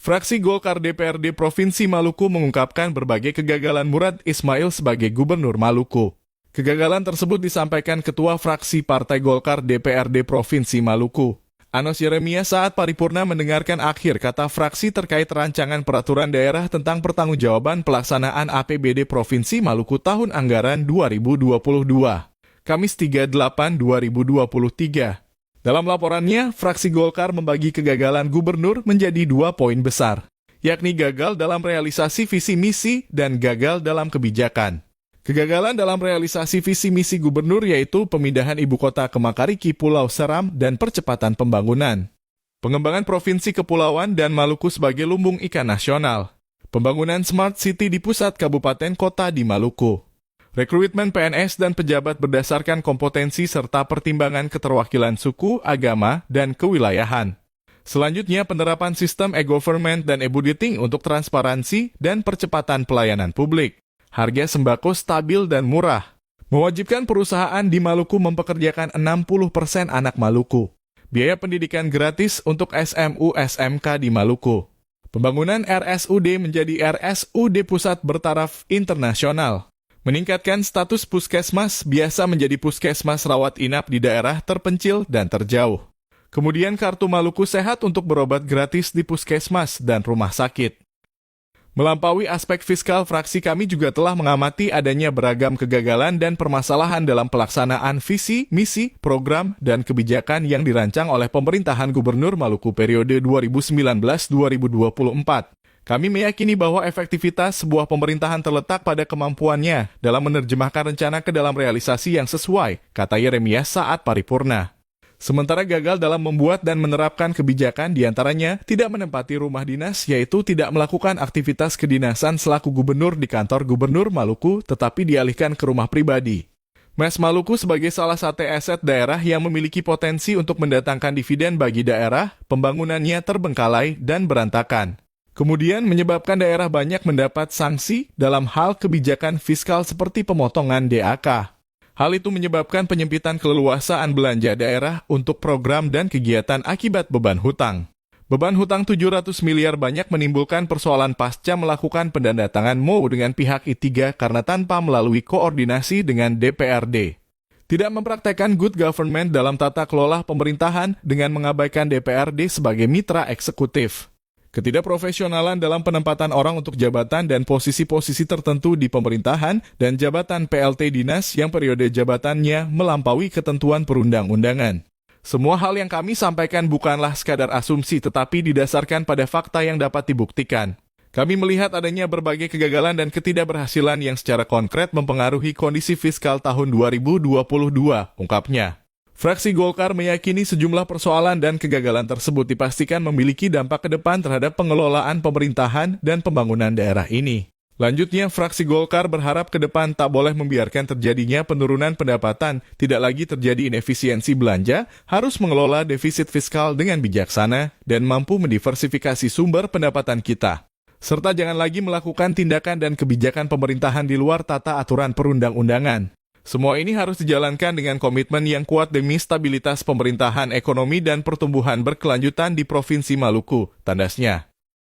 Fraksi Golkar DPRD Provinsi Maluku mengungkapkan berbagai kegagalan Murad Ismail sebagai Gubernur Maluku. Kegagalan tersebut disampaikan Ketua Fraksi Partai Golkar DPRD Provinsi Maluku, Anos Yeremia, saat paripurna mendengarkan akhir kata fraksi terkait rancangan peraturan daerah tentang pertanggungjawaban pelaksanaan APBD Provinsi Maluku tahun anggaran 2022, Kamis 3/8/2023. Dalam laporannya, fraksi Golkar membagi kegagalan gubernur menjadi 2 poin besar, yakni gagal dalam realisasi visi misi dan gagal dalam kebijakan. Kegagalan dalam realisasi visi misi gubernur yaitu pemindahan ibu kota ke Makariki, Pulau Seram, dan percepatan pembangunan. Pengembangan provinsi kepulauan dan Maluku sebagai lumbung ikan nasional. Pembangunan Smart City di pusat kabupaten kota di Maluku. Rekrutmen PNS dan pejabat berdasarkan kompetensi serta pertimbangan keterwakilan suku, agama, dan kewilayahan. Selanjutnya, penerapan sistem e-government dan e-budgeting untuk transparansi dan percepatan pelayanan publik. Harga sembako stabil dan murah. Mewajibkan perusahaan di Maluku mempekerjakan 60% anak Maluku. Biaya pendidikan gratis untuk SMU SMK di Maluku. Pembangunan RSUD menjadi RSUD pusat bertaraf internasional. Meningkatkan status puskesmas biasa menjadi puskesmas rawat inap di daerah terpencil dan terjauh. Kemudian kartu Maluku Sehat untuk berobat gratis di puskesmas dan rumah sakit. Melampaui aspek fiskal, fraksi kami juga telah mengamati adanya beragam kegagalan dan permasalahan dalam pelaksanaan visi, misi, program, dan kebijakan yang dirancang oleh pemerintahan Gubernur Maluku periode 2019-2024. Kami meyakini bahwa efektivitas sebuah pemerintahan terletak pada kemampuannya dalam menerjemahkan rencana ke dalam realisasi yang sesuai, kata Yeremia saat paripurna. Sementara gagal dalam membuat dan menerapkan kebijakan diantaranya tidak menempati rumah dinas, yaitu tidak melakukan aktivitas kedinasan selaku gubernur di kantor Gubernur Maluku, tetapi dialihkan ke rumah pribadi. MES Maluku sebagai salah satu aset daerah yang memiliki potensi untuk mendatangkan dividen bagi daerah, pembangunannya terbengkalai dan berantakan. Kemudian menyebabkan daerah banyak mendapat sanksi dalam hal kebijakan fiskal seperti pemotongan DAK. Hal itu menyebabkan penyempitan keleluasaan belanja daerah untuk program dan kegiatan akibat beban hutang. Beban hutang 700 miliar banyak menimbulkan persoalan pasca melakukan pendandatangan MOU dengan pihak I3 karena tanpa melalui koordinasi dengan DPRD. Tidak mempraktekkan good government dalam tata kelola pemerintahan dengan mengabaikan DPRD sebagai mitra eksekutif. Ketidakprofesionalan dalam penempatan orang untuk jabatan dan posisi-posisi tertentu di pemerintahan dan jabatan PLT dinas yang periode jabatannya melampaui ketentuan perundang-undangan. Semua hal yang kami sampaikan bukanlah sekadar asumsi tetapi didasarkan pada fakta yang dapat dibuktikan. Kami melihat adanya berbagai kegagalan dan ketidakberhasilan yang secara konkret mempengaruhi kondisi fiskal tahun 2022, ungkapnya. Fraksi Golkar meyakini sejumlah persoalan dan kegagalan tersebut dipastikan memiliki dampak ke depan terhadap pengelolaan pemerintahan dan pembangunan daerah ini. Lanjutnya, fraksi Golkar berharap ke depan tak boleh membiarkan terjadinya penurunan pendapatan, tidak lagi terjadi inefisiensi belanja, harus mengelola defisit fiskal dengan bijaksana, dan mampu mendiversifikasi sumber pendapatan kita. Serta jangan lagi melakukan tindakan dan kebijakan pemerintahan di luar tata aturan perundang-undangan. Semua ini harus dijalankan dengan komitmen yang kuat demi stabilitas pemerintahan ekonomi dan pertumbuhan berkelanjutan di Provinsi Maluku, tandasnya.